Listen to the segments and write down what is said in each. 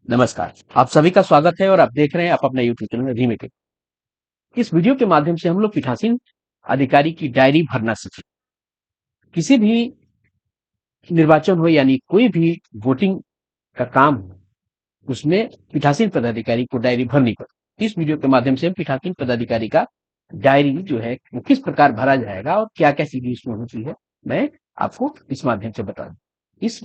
नमस्कार, आप सभी का स्वागत है और आप देख रहे हैं आप अपने यूट्यूब चैनल रीमेक। इस वीडियो के माध्यम से हम लोग पीठासीन अधिकारी की डायरी भरना सीखें। किसी भी निर्वाचन हो यानी कोई भी वोटिंग का काम हो, उसमें पीठासीन पदाधिकारी को डायरी भरनी पड़ती है। इस वीडियो के माध्यम से हम पीठासीन पदाधिकारी का डायरी जो है वो किस प्रकार भरा जाएगा और क्या-क्या चीजें इसमें होती है, मैं आपको इस माध्यम से बता दूं। इस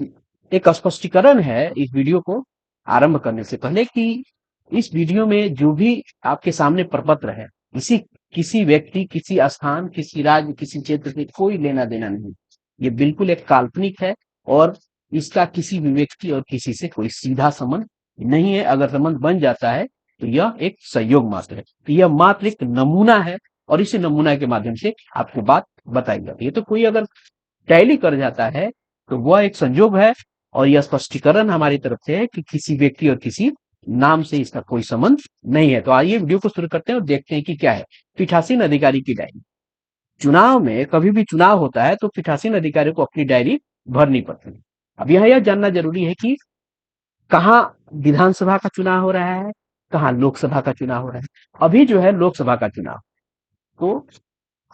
एक स्पष्टीकरण है इस वीडियो को आरंभ करने से पहले कि इस वीडियो में जो भी आपके सामने प्रपत्र है, इसी किसी व्यक्ति, किसी स्थान, किसी राज्य, किसी क्षेत्र से कोई लेना देना नहीं। ये बिल्कुल एक काल्पनिक है और इसका किसी भी व्यक्ति और किसी से कोई सीधा संबंध नहीं है। अगर संबंध बन जाता है तो यह एक सहयोग मात्र है। तो यह मात्र एक नमूना है और इसी नमूना के माध्यम से आपको बात बताई जाती है। तो कोई अगर टैली कर जाता है तो वह एक संयोग है और यह स्पष्टीकरण हमारी तरफ से है कि किसी व्यक्ति और किसी नाम से इसका कोई संबंध नहीं है। तो आइए वीडियो को शुरू करते हैं और देखते हैं कि क्या है पीठासीन अधिकारी की डायरी। चुनाव में कभी भी चुनाव होता है तो पीठासीन अधिकारी को अपनी डायरी भरनी पड़ती है। अब यह जानना जरूरी है कि कहाँ विधानसभा का चुनाव हो रहा है, कहाँ लोकसभा का चुनाव हो रहा है। अभी जो है लोकसभा का चुनाव, तो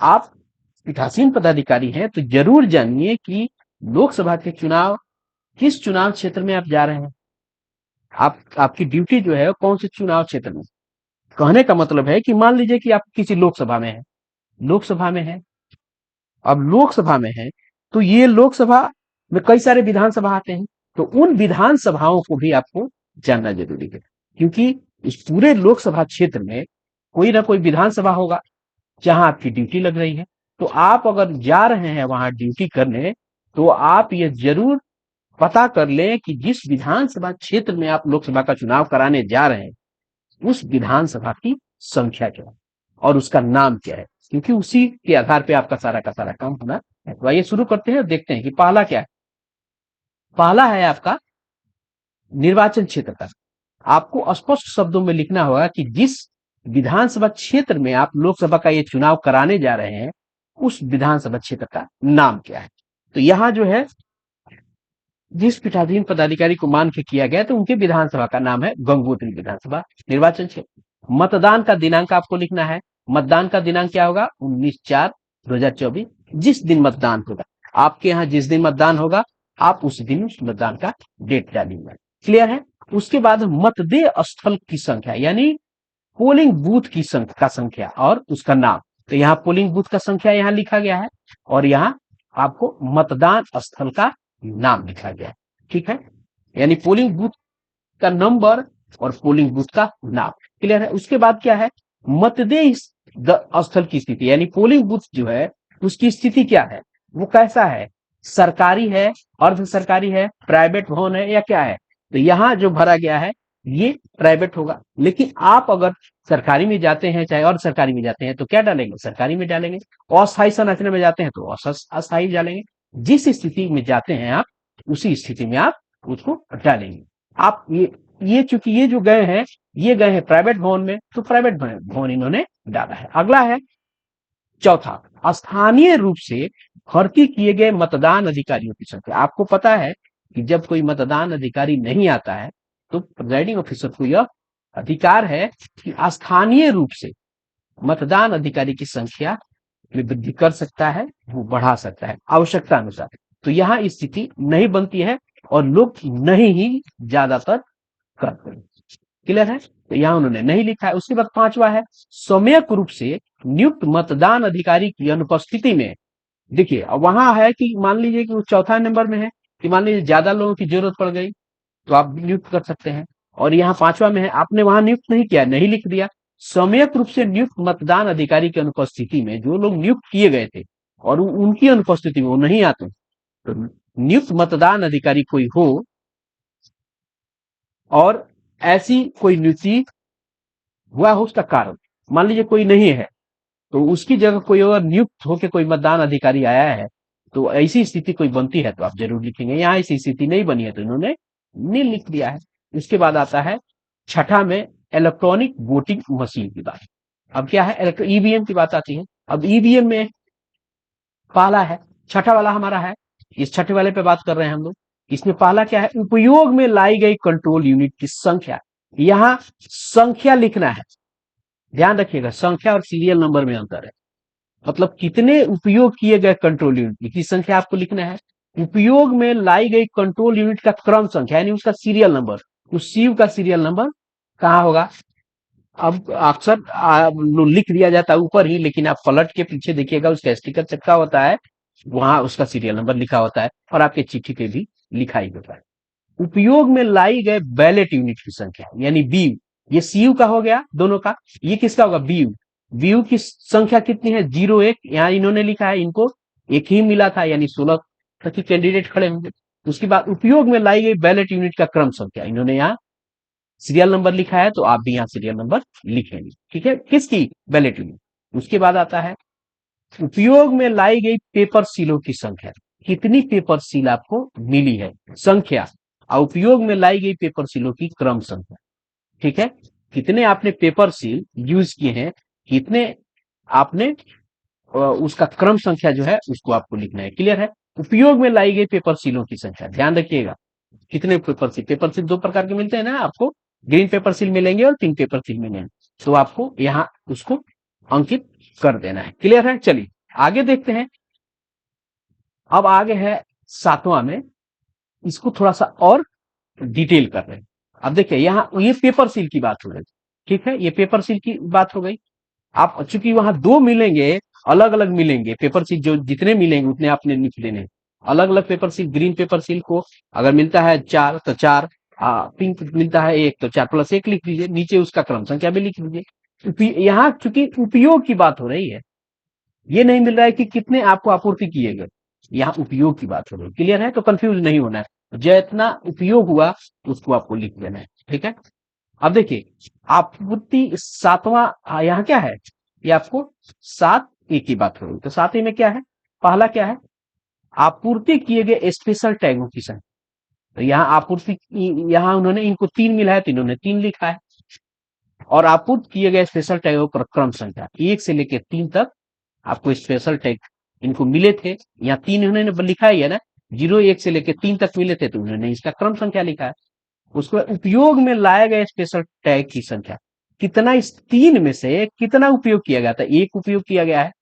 आप पीठासीन पदाधिकारी हैं तो जरूर जानिए कि लोकसभा के चुनाव किस चुनाव क्षेत्र में आप जा रहे हैं। आपकी ड्यूटी जो है कौन से चुनाव क्षेत्र में। कहने का मतलब है कि मान लीजिए कि आप किसी लोकसभा में है, लोकसभा में है, अब लोकसभा में है तो ये लोकसभा में कई सारे विधानसभा आते हैं, तो उन विधानसभाओं को भी आपको जानना जरूरी है क्योंकि इस पूरे लोकसभा क्षेत्र में कोई ना कोई विधानसभा होगा जहां आपकी ड्यूटी लग रही है। तो आप अगर जा रहे हैं वहां ड्यूटी करने तो आप ये जरूर पता कर लें कि जिस विधानसभा क्षेत्र में आप लोकसभा का चुनाव कराने जा रहे हैं उस विधानसभा की संख्या क्या है और उसका नाम क्या है, क्योंकि उसी के आधार पे आपका सारा का सारा काम होना है। तो आइए शुरू करते हैं और देखते हैं कि पहला क्या है। पहला है आपका निर्वाचन क्षेत्र का। आपको स्पष्ट शब्दों में लिखना होगा कि जिस विधानसभा क्षेत्र में आप लोकसभा का ये चुनाव कराने जा रहे हैं उस विधानसभा क्षेत्र का नाम क्या है। तो यहाँ जो है जिस पीठासीन पदाधिकारी को मान के किया गया तो उनके विधानसभा का नाम है गंगोत्री विधानसभा निर्वाचन क्षेत्र। मतदान का दिनांक आपको लिखना है। मतदान का दिनांक क्या होगा 19/4/2024। जिस दिन मतदान होगा आपके यहाँ, जिस दिन मतदान होगा आप उस दिन उस मतदान का डेट डालिएगा। क्लियर है। उसके बाद मतदेय स्थल की संख्या यानी पोलिंग बूथ की संख्या और उसका नाम। तो यहाँ पोलिंग बूथ का संख्या यहाँ लिखा गया है और यहाँ आपको मतदान स्थल का नाम लिखा गया है। ठीक है, यानी पोलिंग बूथ का नंबर और पोलिंग बूथ का नाम। क्लियर है। उसके बाद क्या है मतदेय स्थल की स्थिति यानी पोलिंग बूथ जो है उसकी स्थिति क्या है, वो कैसा है, सरकारी है, अर्ध सरकारी है, प्राइवेट भवन है या क्या है। तो यहाँ जो भरा गया है ये प्राइवेट होगा, लेकिन आप अगर सरकारी में जाते हैं चाहे अर्ध सरकारी में जाते हैं तो क्या डालेंगे, सरकारी में डालेंगे। अस्थायी संरचना में जाते हैं तो अस्थायी डालेंगे। जिस स्थिति में जाते हैं आप उसी स्थिति में आप उसको डालेंगे। आप ये चूंकि ये जो गए हैं ये गए हैं प्राइवेट भवन में तो प्राइवेट भवन इन्होंने डाला है। अगला है चौथा स्थानीय रूप से भर्ती किए गए मतदान अधिकारियों की संख्या। आपको पता है कि जब कोई मतदान अधिकारी नहीं आता है तो प्रिजाइडिंग ऑफिसर को यह अधिकार है कि स्थानीय रूप से मतदान अधिकारी की संख्या में वृद्धि कर सकता है, वो बढ़ा सकता है आवश्यकता अनुसार। तो यहाँ स्थिति नहीं बनती है और लोग नहीं ही ज्यादातर करते हैं। क्लियर है। तो यहाँ उन्होंने नहीं लिखा है। उसके बाद पांचवा है सम्यक रूप से नियुक्त मतदान अधिकारी की अनुपस्थिति में। देखिए वहां है कि मान लीजिए कि वो चौथा नंबर में है कि मान लीजिए ज्यादा लोगों की जरूरत पड़ गई तो आप नियुक्त कर सकते हैं, और यहाँ पांचवा में है आपने वहां नियुक्त नहीं किया, नहीं लिख दिया। सम्यक रूप से नियुक्त मतदान अधिकारी की अनुपस्थिति में जो लोग नियुक्त किए गए थे और उनकी अनुपस्थिति में वो नहीं आते तो नियुक्त मतदान अधिकारी कोई हो और ऐसी कोई नियुक्ति हुआ हो उसका कारण, मान लीजिए कोई नहीं है तो उसकी जगह कोई और नियुक्त होकर कोई मतदान अधिकारी आया है तो ऐसी स्थिति कोई बनती है तो आप जरूर लिखेंगे। यहाँ ऐसी स्थिति नहीं बनी है तो इन्होंने नहीं लिख दिया है। उसके बाद आता है छठा में इलेक्ट्रॉनिक वोटिंग मशीन की बात। अब क्या है ईवीएम की बात आती है। अब ईवीएम में पहला है छठा वाला हमारा है, इस छठे वाले पे बात कर रहे हैं हम लोग इसमें पहला क्या है, उपयोग में लाई गई कंट्रोल यूनिट की संख्या। यहां संख्या लिखना है, ध्यान रखिएगा, संख्या और सीरियल नंबर में अंतर है। मतलब कितने उपयोग किए गए कंट्रोल यूनिट की संख्या आपको लिखना है। उपयोग में लाई गई कंट्रोल यूनिट का क्रम संख्या यानी उसका सीरियल नंबर। उस सीयू का सीरियल नंबर कहाँ होगा, अब अक्सर लिख दिया जाता है ऊपर ही, लेकिन आप पलट के पीछे देखिएगा, उसका स्टिकर चिपका होता है, वहां उसका सीरियल नंबर लिखा होता है और आपके चिट्ठी पे भी लिखा ही होता है। उपयोग में लाई गए बैलेट यूनिट की संख्या यानी बीयू, ये सीयू का हो गया दोनों का, ये किसका होगा, बीयू। बीयू की संख्या कितनी है, 01। यहाँ इन्होंने लिखा है इनको एक ही मिला था यानी 16 तक के कैंडिडेट खड़े होंगे। उसके बाद उपयोग में लाई गई बैलेट यूनिट का क्रम संख्या, इन्होंने यहाँ सीरियल नंबर लिखा है तो आप भी यहाँ सीरियल नंबर लिखेंगे, ठीक है, किसकी, बैलेट यूनिट। उसके बाद आता है उपयोग में लाई गई पेपर सीलों की संख्या, कितनी पेपर सील आपको मिली है संख्या, और उपयोग में लाई गई पेपर सीलों की क्रम संख्या, ठीक है, कितने आपने पेपर सील यूज किए हैं, कितने आपने उसका क्रम संख्या जो है उसको आपको लिखना है, क्लियर है। उपयोग में लाई गई पेपर सीलों की संख्या, ध्यान रखिएगा कितने पेपर सील, पेपर सील दो प्रकार के मिलते हैं ना आपको, ग्रीन पेपर सील मिलेंगे और पिंक पेपर सील मिलेंगे, तो आपको यहाँ उसको अंकित कर देना है, क्लियर है। चलिए आगे देखते हैं, अब आगे है 7वां में, इसको थोड़ा सा और डिटेल कर रहे हैं। अब देखिए यहाँ ये पेपर सील की बात हो रही, ठीक है, ये पेपर सील की बात हो गई। आप चूंकि वहां दो मिलेंगे, अलग अलग मिलेंगे पेपर सील, जो जितने मिलेंगे उतने आपने लिख लेने, अलग अलग paper seal. Green pepper seal को अगर मिलता है 4 तो 4, पिंक मिलता है 1 तो 4 प्लस 1 लिख लीजिए, नीचे उसका क्रम संख्या भी लिख लीजिए। यहाँ चूंकि उपयोग की बात हो रही है, ये नहीं मिल रहा है कि कितने आपको आपूर्ति किए गए, यहाँ उपयोग की बात हो रही है, क्लियर है, तो कंफ्यूज नहीं होना है, जितना उपयोग हुआ उसको आपको लिख देना है, ठीक है। अब देखिए आपूर्ति 7वां, यहाँ क्या है, ये आपको 7A की बात हो रही है, तो 7A में क्या है, पहला क्या है, आपूर्ति किए गए स्पेशल टैगों की संख्या। तो यहाँ आपूर्ति, यहाँ उन्होंने इनको 3 मिला है तो इन्होंने 3 लिखा है, और आपूर्ति किए गए स्पेशल टैगों पर क्रम संख्या 1 से लेकर 3 तक आपको स्पेशल टैग इनको मिले थे, यहाँ 3 उन्होंने लिखा ही है ना, 01 से लेकर 3 तक मिले थे तो उन्होंने इसका क्रम संख्या लिखा है। उसको उपयोग में लाए गए स्पेशल टैग की संख्या, कितना इस 3 में से कितना उपयोग किया गया था, 1 उपयोग किया गया है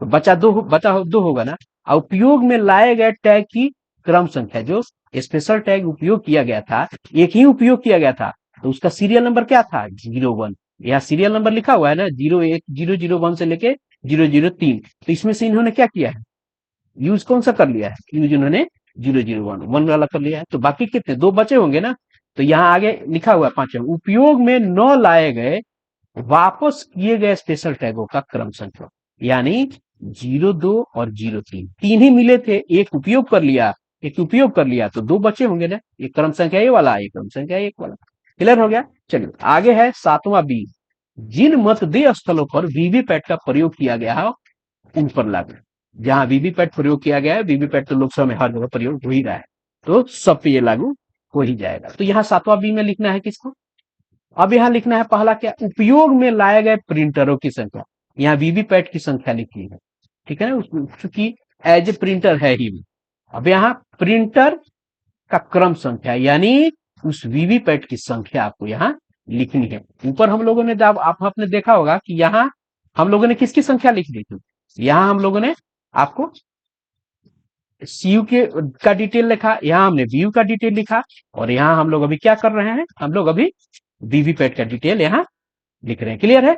तो बचा 2 होगा ना, और उपयोग में लाए गए टैग की क्रम संख्या, जो स्पेशल टैग उपयोग किया गया था, एक ही उपयोग किया गया था तो उसका सीरियल नंबर क्या था, 01। यहाँ सीरियल नंबर लिखा हुआ है ना, 01 001 से लेके 003, तो इसमें से इन्होंने क्या किया है, यूज कौन सा कर लिया है, यूज इन्होंने 001 वाला कर लिया है, तो बाकी कितने 2 बचे होंगे ना, तो यहाँ आगे लिखा हुआ है 5वां, उपयोग में न लाए गए वापस किए गए स्पेशल टैगों का क्रम संख्या, यानी 02 और 03, 3 ही मिले थे, एक उपयोग कर लिया, एक उपयोग कर लिया तो 2 बचे होंगे ना, एक क्रम संख्या ये वाला, एक क्रम संख्या 1 वाला, क्लियर हो गया। चलिए आगे है 7वां बी, जिन मतदेय स्थलों पर वीवीपैट का प्रयोग किया गया है उन पर लागू, जहां वीवीपैट प्रयोग किया गया है, वीवीपैट तो लोकसभा में हर जगह प्रयोग हो ही रहा है, तो सब पे ये लागू हो ही जाएगा। तो यहाँ 7वां बी में लिखना है किसको, अब यहाँ लिखना है पहला क्या, उपयोग में लाए गए प्रिंटरों की संख्या, यहाँ वीवीपैट की संख्या लिखी है, ठीक है ना, क्योंकि एज ए प्रिंटर है ही। अब यहाँ प्रिंटर का क्रम संख्या यानी उस वीवीपैट की संख्या आपको यहाँ लिखनी है। ऊपर हम लोगों ने जब आपने देखा होगा कि यहाँ हम लोगों ने किसकी संख्या लिख दी थी, यहाँ हम लोगों ने आपको सीयू के का डिटेल लिखा, यहाँ हमने वीयू का डिटेल लिखा, और यहाँ हम लोग अभी क्या कर रहे हैं, हम लोग अभी वीवीपैट का डिटेल यहाँ लिख रहे हैं, क्लियर है,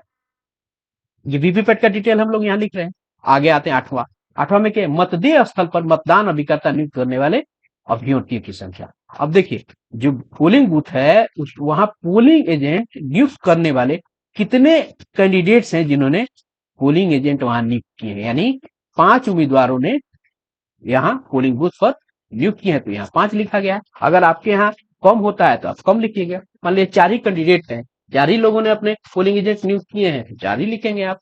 ये वीवीपैट का डिटेल हम लोग यहाँ लिख रहे हैं। आगे आते हैं 8वां में क्या, मतदेय स्थल पर मतदान अभिकर्ता नियुक्त करने वाले अभ्यर्थियों की संख्या। अब देखिए जो पोलिंग बूथ है उस वहां पोलिंग एजेंट नियुक्त करने वाले कितने कैंडिडेट्स हैं जिन्होंने पोलिंग एजेंट वहां नियुक्त किए हैं, यानी 5 उम्मीदवारों ने यहाँ पोलिंग बूथ पर नियुक्त किए हैं, तो यहाँ 5 लिखा गया है। अगर आपके यहाँ कम होता है तो आप कम लिखिएगा, मान लीजिए 4 ही कैंडिडेट हैं, 4 ही लोगों ने अपने पोलिंग एजेंट नियुक्त किए हैं तो 4 ही लिखेंगे आप।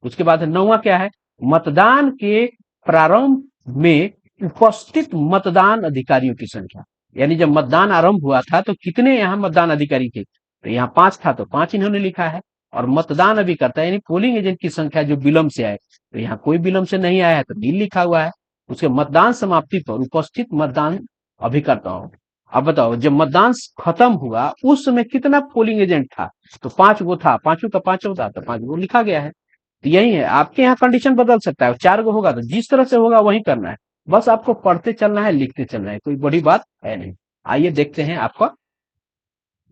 उसके बाद 9वां क्या है, मतदान के प्रारंभ में उपस्थित मतदान अधिकारियों की संख्या, यानी जब मतदान आरंभ हुआ था तो कितने यहाँ मतदान अधिकारी थे, तो यहाँ 5 था तो 5 इन्होंने लिखा है। और मतदान अभिकर्ता यानी पोलिंग एजेंट की संख्या जो विलंब से आए, तो यहाँ कोई विलंब से नहीं आया है तो 0 लिखा हुआ है। उसके मतदान समाप्ति पर उपस्थित मतदान अभी करता हूँ। अब बताओ, जब मतदान खत्म हुआ उस समय कितना पोलिंग एजेंट था? तो 5 गो था, पांचों का पांचों था, तो 5 गो लिखा गया है। तो यही है, आपके यहाँ कंडीशन बदल सकता है, 4 गो होगा तो जिस तरह से होगा वही करना है। बस आपको पढ़ते चलना है, लिखते चलना है, कोई बड़ी बात है नहीं। आइए देखते हैं आपका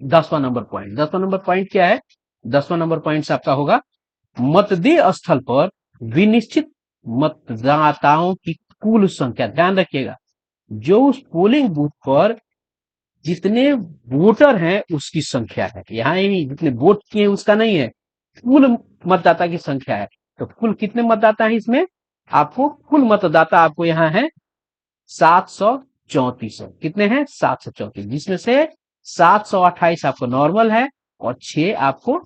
10वां नंबर पॉइंट। 10वां नंबर पॉइंट क्या है? 10वां नंबर पॉइंट आपका होगा, मतदेय स्थल पर विनिश्चित मतदाताओं की कुल संख्या। ध्यान रखिएगा, जो उस पोलिंग बूथ पर जितने वोटर हैं उसकी संख्या है। यहाँ ही जितने वोट किए उसका नहीं है, कुल मतदाता की संख्या है। तो कुल कितने मतदाता है इसमें? आपको कुल मतदाता आपको यहाँ है 734। कितने हैं? 734, जिसमें से 728 आपको नॉर्मल है और 6 आपको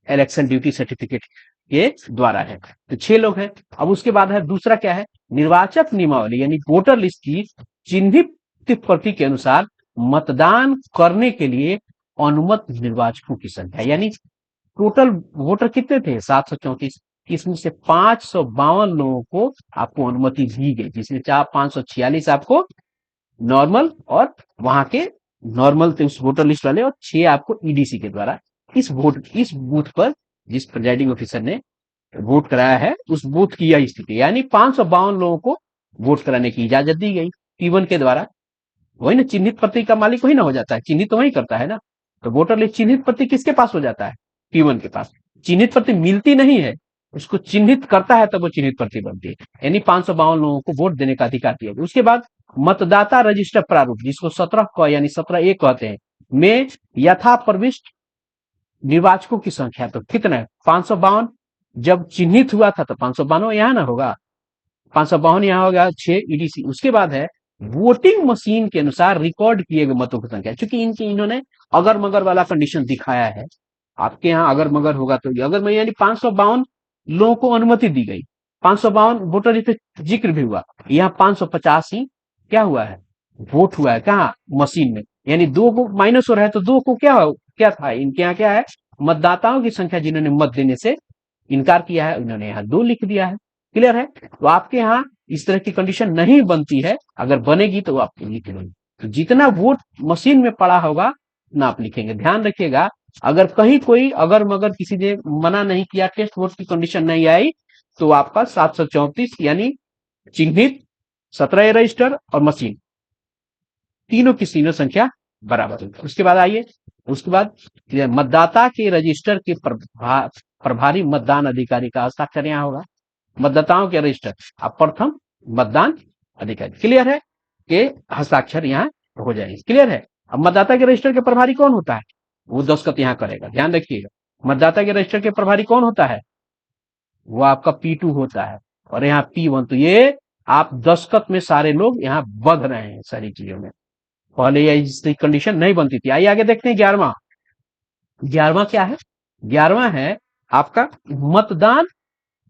इलेक्शन ड्यूटी सर्टिफिकेट के द्वारा है। तो 6 लोग हैं। अब उसके बाद है दूसरा क्या है? निर्वाचक नियमावली यानी वोटर लिस्ट की चिन्हित प्रति के अनुसार मतदान करने के लिए अनुमत निर्वाचकों की संख्या। यानी टोटल वोटर कितने थे? 734। इसमें से 552 लोगों को आपको अनुमति दी गई, जिसमें 546 आपको नॉर्मल और वहां के नॉर्मल थे उस वोटर लिस्ट वाले, और 6 आपको ईडीसी के द्वारा इस बूथ पर जिस प्रिजाइडिंग ऑफिसर ने वोट कराया है उस बूथ की यह स्थिति। यानी 552 लोगों को वोट कराने की इजाजत दी गई P1 के द्वारा। वही ना, चिन्हित प्रति का मालिक वही ना हो जाता है, चिन्हित तो वही करता है ना। तो वोटर लिस्ट चिन्हित प्रति किसके पास हो जाता है? P1 के पास। चिन्हित प्रति मिलती नहीं है, उसको चिन्हित करता है तब वो चिन्हित प्रति बनती है। यानी 552 लोगों को वोट देने का अधिकार दिया गया। उसके बाद मतदाता रजिस्टर प्रारूप, जिसको 17 क यानी 17A कहते हैं, में यथा प्रविष्ट निर्वाचकों की संख्या तो कितना है? 552। जब चिन्हित हुआ था तो 552 यहाँ ना होगा, 552 यहाँ होगा, 6 ईडीसी। उसके बाद है वोटिंग मशीन के अनुसार रिकॉर्ड किए गए मतों की संख्या। चूंकि इन्होंने अगर मगर वाला कंडीशन दिखाया है, आपके यहाँ अगर मगर होगा तो अगर मैं, यानी 552 लोगों को अनुमति दी गई, 552 वोटर लिस्ट जिक्र भी हुआ, यहाँ 550 ही क्या हुआ है? वोट हुआ है। कहाँ? मशीन में। यानी 2 को माइनस हो रहा है, तो 2 को क्या था इनके यहाँ? क्या है? मतदाताओं की संख्या जिन्होंने मत देने से इनकार किया है, उन्होंने यहाँ 2 लिख दिया है। क्लियर है? तो आपके यहाँ इस तरह की कंडीशन नहीं बनती है, अगर बनेगी तो आप लिख लेंगे। तो जितना वोट मशीन में पड़ा होगा उतना आप लिखेंगे। ध्यान रखिएगा, अगर कहीं कोई अगर मगर किसी ने मना नहीं किया, टेस्ट वोट की कंडीशन नहीं आई, तो आपका 734 यानी चिन्हित, 17 रजिस्टर और मशीन, तीनों की तीनों संख्या बराबर है। उसके बाद आइए, उसके बाद मतदाता के रजिस्टर के प्रभारी मतदान अधिकारी का हस्ताक्षर यहाँ होगा। मतदाताओं के रजिस्टर अब प्रथम मतदान अधिकारी, क्लियर है, के हस्ताक्षर यहाँ हो जाएंगे। क्लियर है? अब मतदाता के रजिस्टर के प्रभारी कौन होता है? वो दस्तखत यहाँ करेगा। ध्यान रखिएगा, मतदाता के रजिस्टर के प्रभारी कौन होता है? वो आपका P2 होता है, और यहाँ P1। तो ये आप दस्तखत में सारे लोग यहाँ बध रहे हैं सारी चीजों में। पहले ये कंडीशन नहीं बनती थी। आइए आगे देखते हैं 11वां। 11वां क्या है? 11वां है आपका मतदान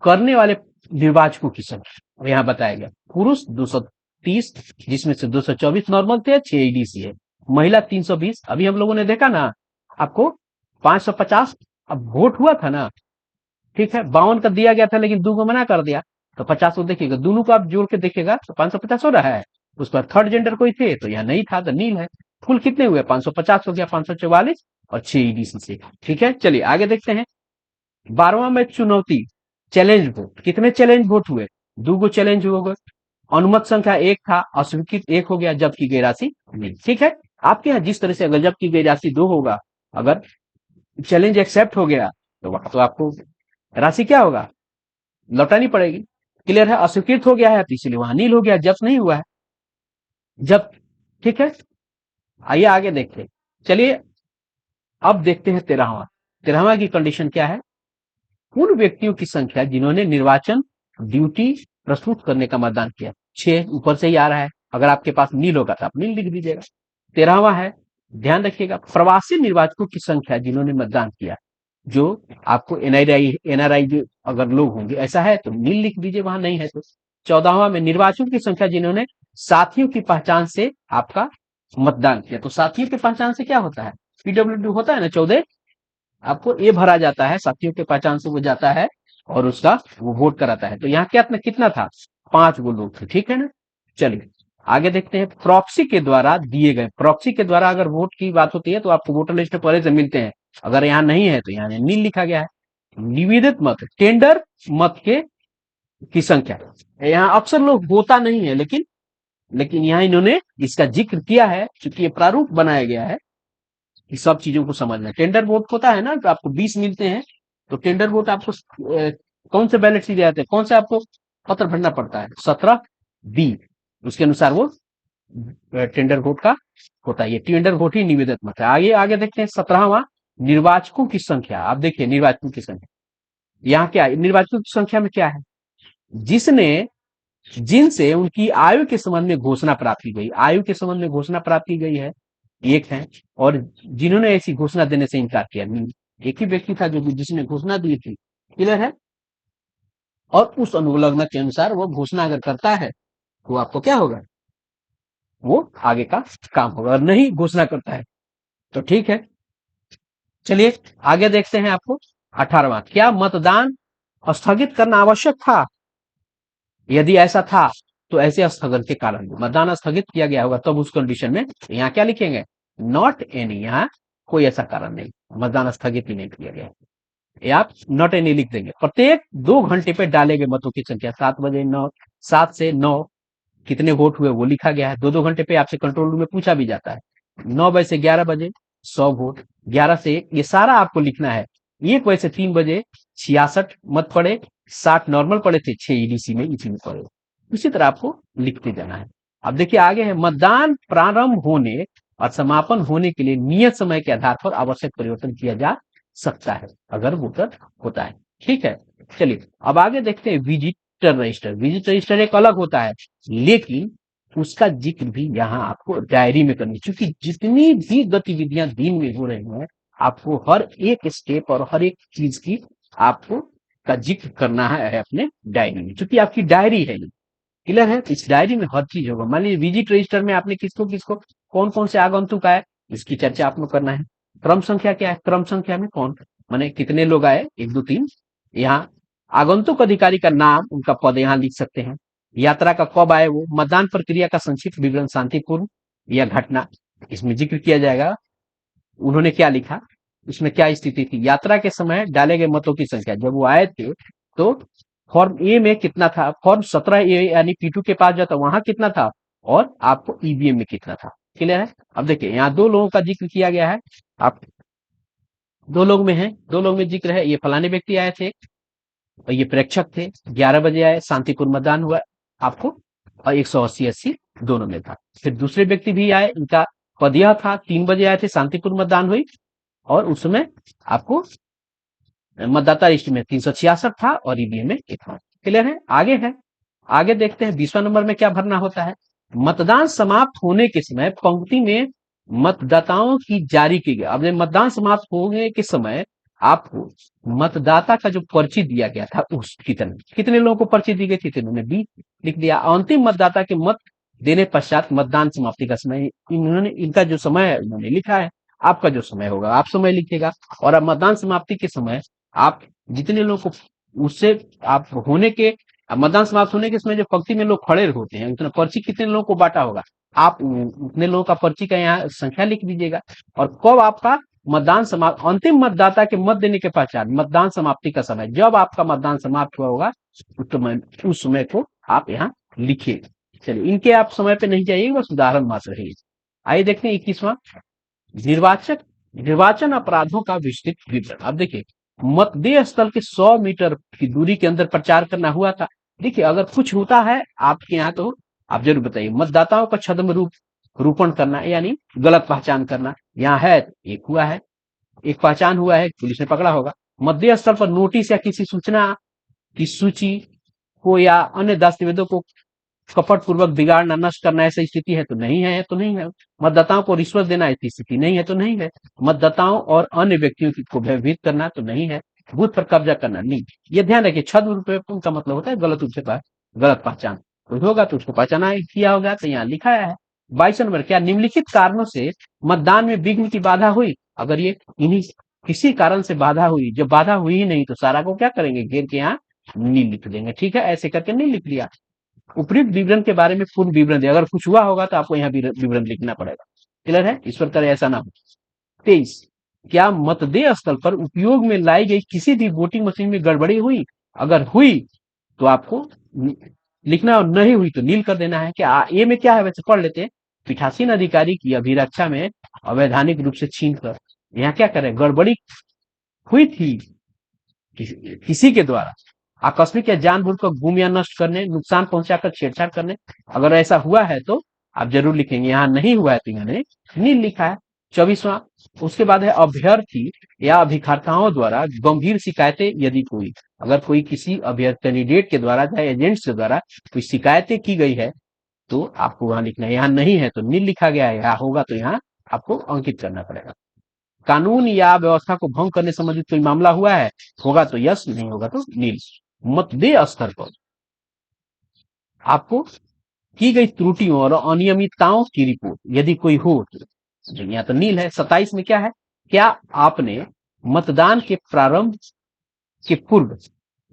करने वाले निर्वाचकों की संख्या। यहाँ बताया गया, पुरुष 230, जिसमें से 224 नॉर्मल थे, 6 ईडीसी है। महिला 320। अभी हम लोगों ने देखा ना आपको 550 अब वोट हुआ था ना, ठीक है, 52 का दिया गया था लेकिन 2 को मना कर दिया, तो 50 को देखिएगा, दोनों को आप जोड़ के देखिएगा तो 550 हो रहा है। उस पर थर्ड जेंडर कोई थे तो यहाँ नहीं था, तो नील है। कुल कितने हुए? 550 हो गया, 544 और 6 ईडीसी से। ठीक है, चलिए आगे देखते हैं। 12वां में चुनौती, चैलेंज वोट। कितने चैलेंज वोट हुए? 2 गो चैलेंज हो गए। अनुमत संख्या 1 था, अस्वीकृत 1 हो गया, जब्त की गई राशि नहीं। ठीक है, आपके यहाँ जिस तरह से अगर जब्त की गई राशि 2 होगा, अगर चैलेंज एक्सेप्ट हो गया तो वहां तो आपको राशि क्या होगा? लौटानी पड़ेगी। क्लियर है? अस्वीकृत हो गया है तो इसलिए वहां नील हो गया, जब्त नहीं हुआ है, जब्त। ठीक है, आइए आगे देखते हैं। चलिए अब देखते हैं 13वां। 13वां की कंडीशन क्या है? उन व्यक्तियों की संख्या जिन्होंने निर्वाचन ड्यूटी प्रस्तुत करने का मतदान किया। 6 ऊपर से ही आ रहा है, अगर आपके पास नील होगा तो आप नील लिख दीजिएगा। 13वां है, ध्यान रखिएगा, प्रवासी निर्वाचकों की संख्या जिन्होंने मतदान किया, जो आपको एनआरआई जो अगर लोग होंगे ऐसा है तो नील लिख दीजिए, वहां नहीं है तो। 14वां में निर्वाचकों की संख्या जिन्होंने साथियों की पहचान से आपका मतदान किया। तो साथियों की पहचान से क्या होता है? पीडब्ल्यूडी होता है ना, 14 आपको ये भरा जाता है, साथियों के पहचान से वो जाता है और उसका वो वोट कराता है। तो यहाँ क्या कितना था? 5 गो लोग थे। ठीक है ना, चलिए आगे देखते हैं प्रॉक्सी के द्वारा दिए गए, प्रॉक्सी के द्वारा अगर वोट की बात होती है तो आपको वोटर लिस्ट में पहले से मिलते हैं, अगर यहाँ नहीं है तो यहाँ नील लिखा गया है। निवेदित मत, टेंडर मत के की संख्या, यहाँ अक्सर लोग होता नहीं है, लेकिन यहाँ इन्होंने इसका जिक्र किया है, क्योंकि ये प्रारूप बनाया गया है कि सब चीजों को समझना। टेंडर वोट होता है ना, तो आपको 20 मिलते हैं, तो टेंडर वोट आपको कौन से बैलेट से जाते हैं, कौन से आपको पत्र भरना पड़ता है, 17B, उसके अनुसार वो टेंडर वोट का होता है। ये टेंडर वोट ही निवेदित मत है। आगे आगे देखते हैं 17वां, निर्वाचकों की संख्या। आप देखिए निर्वाचकों की संख्या, यहाँ क्या है, निर्वाचकों की संख्या में क्या है, जिसने जिनसे उनकी आयु के संबंध में घोषणा प्राप्त की गई, आयु के संबंध में घोषणा प्राप्त की गई है, एक है, और जिन्होंने ऐसी घोषणा देने से इनकार किया, एक ही व्यक्ति था जो जिसने घोषणा दी थी, क्लियर है। और उस अनुलग्न के अनुसार वो घोषणा अगर करता है तो आपको क्या होगा, वो आगे का काम होगा, और नहीं घोषणा करता है तो ठीक है। चलिए आगे देखते हैं आपको 18वां, क्या मतदान स्थगित करना आवश्यक था, यदि ऐसा था तो ऐसे स्थगन के कारण मतदान स्थगित किया गया होगा, तब उस कंडीशन में यहाँ क्या लिखेंगे, नॉट एनी, यहाँ कोई ऐसा कारण नहीं, मतदान स्थगित ही नहीं किया गया, ये आप नॉट एनी लिख देंगे। प्रत्येक 2 घंटे पे डाले गए मतों की संख्या, 7 से 9 कितने वोट हुए वो लिखा गया है। 2-2 घंटे पे आपसे कंट्रोल रूम में पूछा भी जाता है। 9 बजे से 11 बजे 100 वोट, 11 से 1, ये सारा आपको लिखना है। 1 बजे से 3 बजे 66 मत पड़े, 60 नॉर्मल पड़े थे, 6 ईडीसी में इसमें पड़े, उसी तरह आपको लिखते जाना है। अब देखिए आगे है, मतदान प्रारंभ होने और समापन होने के लिए नियत समय के आधार पर आवश्यक परिवर्तन किया जा सकता है, अगर वोटर होता है, ठीक है। चलिए अब आगे देखते हैं विजिटर रजिस्टर। विजिटर रजिस्टर एक अलग होता है, लेकिन उसका जिक्र भी यहाँ आपको डायरी में करनी, क्योंकि जितनी भी गतिविधियां दिन में हो रही हैं, आपको हर एक स्टेप और हर एक चीज की आपको का जिक्र करना है अपने डायरी में, क्योंकि आपकी डायरी है ये, क्लियर है। इस डायरी में हर चीज होगा। मान लीजिए विजिट रजिस्टर में आपने किसको किसको कौन कौन से आगंतुक आए, इसकी चर्चा आपको करना है। क्रम संख्या क्या है, क्रम संख्या में कौन माने कितने लोग आए, 1 2 3, यहाँ आगंतुक अधिकारी का नाम, उनका पद यहाँ लिख सकते हैं, यात्रा का कब आए वो, मतदान प्रक्रिया का संक्षिप्त विवरण, शांतिपूर्ण या घटना, इसमें जिक्र किया जाएगा उन्होंने क्या लिखा, उसमें क्या स्थिति थी, यात्रा के समय डाले गए मतों की संख्या, जब वो आए थे तो फॉर्म ए में कितना था, फॉर्म 17A यानी P2 के पास जाता वहां कितना था, और आपको ईवीएम में कितना था, क्लियर है। अब देखिए यहाँ 2 लोगों का जिक्र किया गया है, आप 2 लोग में है, 2 लोग में जिक्र है, ये फलाने व्यक्ति आए थे और ये प्रेक्षक थे, 11 बजे आए, शांतिपूर्ण मतदान हुआ आपको, और 180-80 दोनों में था। फिर दूसरे व्यक्ति भी आए, इनका पद यह था, 3 बजे आए थे, शांतिपूर्ण मतदान हुई, और उस समय आपको मतदाता लिस्ट में 366 था और ईवीएम में इतना, क्लियर है। आगे देखते हैं 20वां नंबर में क्या भरना होता है, मतदान समाप्त होने के समय पंक्ति में मतदाताओं की जारी की गई। अब मतदान समाप्त होने के समय आपको मतदाता का जो पर्ची दिया गया था उस कितने लोगों को पर्ची दी गई थी, तो इन्होंने 20 लिख दिया। अंतिम मतदाता के मत देने पश्चात मतदान समाप्ति का समय, इन्होंने इनका जो समय है इन्होंने लिखा है, आपका जो समय होगा आप समय लिखेगा। और अब मतदान समाप्ति के समय आप जितने लोगों को उससे आप होने के मतदान समाप्त होने के समय जो पंक्ति में लोग खड़े होते हैं, उतना पर्ची कितने लोगों को बांटा होगा, आप उतने लोगों का पर्ची का यहाँ संख्या लिख दीजिएगा। और कब आपका मतदान समाप्त, अंतिम मतदाता के मत देने के पश्चात मतदान समाप्ति का समय, जब आपका मतदान समाप्त हुआ होगा उस समय को आप यहाँ लिखिए। चलिए इनके आप समय पे नहीं जाइए, बस उदाहरण मात्र है। आइए देखते हैं 21वां, निर्वाचन अपराधों का विस्तृत विवरण। अब देखिए मतदेय स्थल के 100 मीटर की दूरी के अंदर प्रचार करना हुआ था। देखिए अगर कुछ होता है आपके यहाँ तो आप जरूर बताइए। मतदाताओं का छद्म रूपण करना यानी गलत पहचान करना, यहाँ है एक हुआ है, एक पहचान हुआ है, पुलिस ने पकड़ा होगा। मतदेय स्थल पर नोटिस या किसी सूचना की सूची को या अन्य दस्तावेजों को कपट पूर्वक बिगाड़ना, नष्ट करना, ऐसी स्थिति है तो नहीं है, तो नहीं है। मतदाताओं को रिश्वत देना ऐसी स्थिति नहीं है तो नहीं है। मतदाताओं और अन्य व्यक्तियों को भयभीत करना तो नहीं है। बूथ पर कब्जा करना नहीं। ये ध्यान रखिए, छद्म रूप का मतलब होता है गलत रूप से गलत पहचान, कुछ होगा तो उसको पहचाना किया होगा, तो यहाँ लिखा है। 22 नंबर, क्या निम्नलिखित कारणों से मतदान में विघ्न की बाधा हुई, अगर ये इन्हीं किसी कारण से बाधा हुई, जब बाधा हुई ही नहीं तो सारा को क्या करेंगे, घेर के यहाँ नहीं लिख देंगे, ठीक है, ऐसे करके नहीं लिख लिया। उपयुक्त विवरण के बारे में पूर्ण विवरण दे। अगर कुछ हुआ होगा तो आपको यहाँ विवरण लिखना पड़ेगा। क्लियर है? ईश्वर करे ऐसा ना हो। 23, क्या मतदेय स्थल पर उपयोग में लाई गई किसी भी वोटिंग मशीन में गड़बड़ी हुई? अगर हुई तो आपको लिखना, और नहीं हुई तो नील कर देना है। क्या ए में क्या है वैसे पढ़ लेते हैं। पीठासीन अधिकारी की अभिरक्षा में अवैधानिक रूप से छीन कर, यहाँ क्या करें, गड़बड़ी हुई थी किसी के द्वारा आकस्मिक या जानबूझकर गुम या नष्ट करने, नुकसान पहुंचाकर छेड़छाड़ करने। अगर ऐसा हुआ है तो आप जरूर लिखेंगे। यहाँ नहीं हुआ है तो इन्होंने नील लिखा है। 24वां, उसके बाद है अभ्यर्थी या अभिकर्ताओं द्वारा गंभीर शिकायतें यदि कोई, अगर कोई किसी अभ्यर्थी कैंडिडेट के द्वारा या एजेंट्स के द्वारा कोई शिकायतें की गई है तो आपको वहां लिखना है। यहाँ नहीं है तो नील लिखा गया है, यहाँ होगा तो यहाँ आपको अंकित करना पड़ेगा। कानून या व्यवस्था को भंग करने संबंधित कोई मामला हुआ है, होगा तो यस, नहीं होगा तो नील। मतदेय स्तर पर आपको की गई त्रुटियों और अनियमितताओं की रिपोर्ट यदि कोई हो तो यहाँ तो नील है। 27 में क्या है, क्या आपने मतदान के प्रारंभ के पूर्व,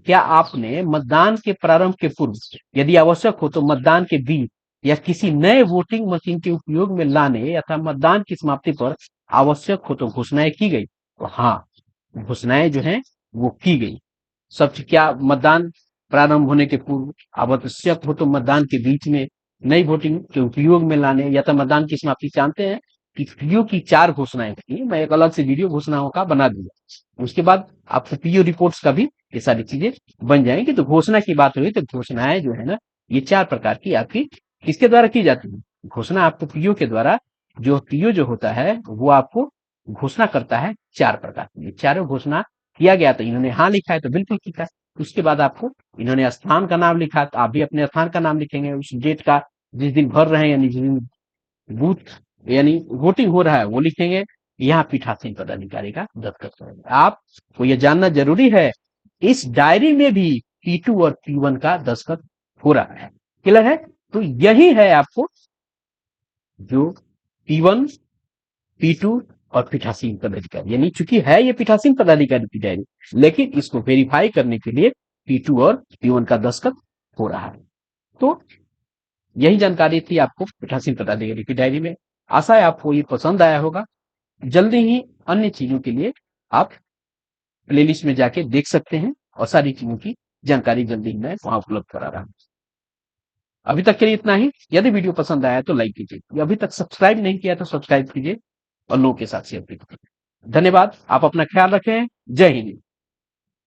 क्या आपने मतदान के प्रारंभ के पूर्व यदि आवश्यक हो तो मतदान के बीच या किसी नए वोटिंग मशीन के उपयोग में लाने अथवा मतदान की समाप्ति पर आवश्यक हो तो घोषणाएं की गई? तो हाँ, घोषणाएं जो है वो की गई। सब क्या, मतदान प्रारंभ होने के पूर्व, आवश्यक हो तो मतदान के बीच में, नई वोटिंग के उपयोग में लाने या तो मतदान की समाप्ति। जानते हैं कि पीओ की 4 घोषणाएं थी, मैं एक अलग से वीडियो घोषणाओं का बना दूंगा। उसके बाद आपको पीओ रिपोर्ट्स का भी ये सारी चीजें बन जाएंगी। तो घोषणा की बात हुई तो घोषणाएं जो है ना, ये 4 प्रकार की आपकी किसके द्वारा की जाती है? घोषणा आपको पीओ के द्वारा, जो पीओ जो होता है वो आपको घोषणा करता है 4 प्रकार की। चारों घोषणा किया गया तो इन्होंने हाँ लिखा है तो बिल्कुल ठीक है। उसके बाद आपको इन्होंने स्थान का नाम लिखा तो आप भी अपने स्थान का नाम लिखेंगे, उस डेट का जिस दिन भर रहे हैं, यानी जिस दिन बूथ यानी वोटिंग हो रहा है वो लिखेंगे। यहाँ पीठासीन पदाधिकारी का दस्तखत करेंगे। आपको यह जानना जरूरी है, इस डायरी में भी P2 और P1 का दस्तखत हो रहा है। क्लियर है? तो यही है आपको जो P1, P2 और पीठासीन पदाधिकारी, यानी चूंकि है ये पीठासीन पदाधिकारी की डायरी, लेकिन इसको वेरीफाई करने के लिए P2 और P1 का दस्तखत हो रहा है। तो यही जानकारी थी आपको पीठासीन पदाधिकारी की डायरी में। आशा है आपको ये पसंद आया होगा। जल्दी ही अन्य चीजों के लिए आप प्लेलिस्ट में जाके देख सकते हैं और सारी चीजों की जानकारी जल्दी ही मैं वहां उपलब्ध करा रहा हूं। अभी तक के लिए इतना ही। यदि वीडियो पसंद आया तो लाइक कीजिए, अभी तक सब्सक्राइब नहीं किया तो सब्सक्राइब कीजिए और लोगों के साथ शेयर कीजिए। धन्यवाद। आप अपना ख्याल रखें। जय हिंद।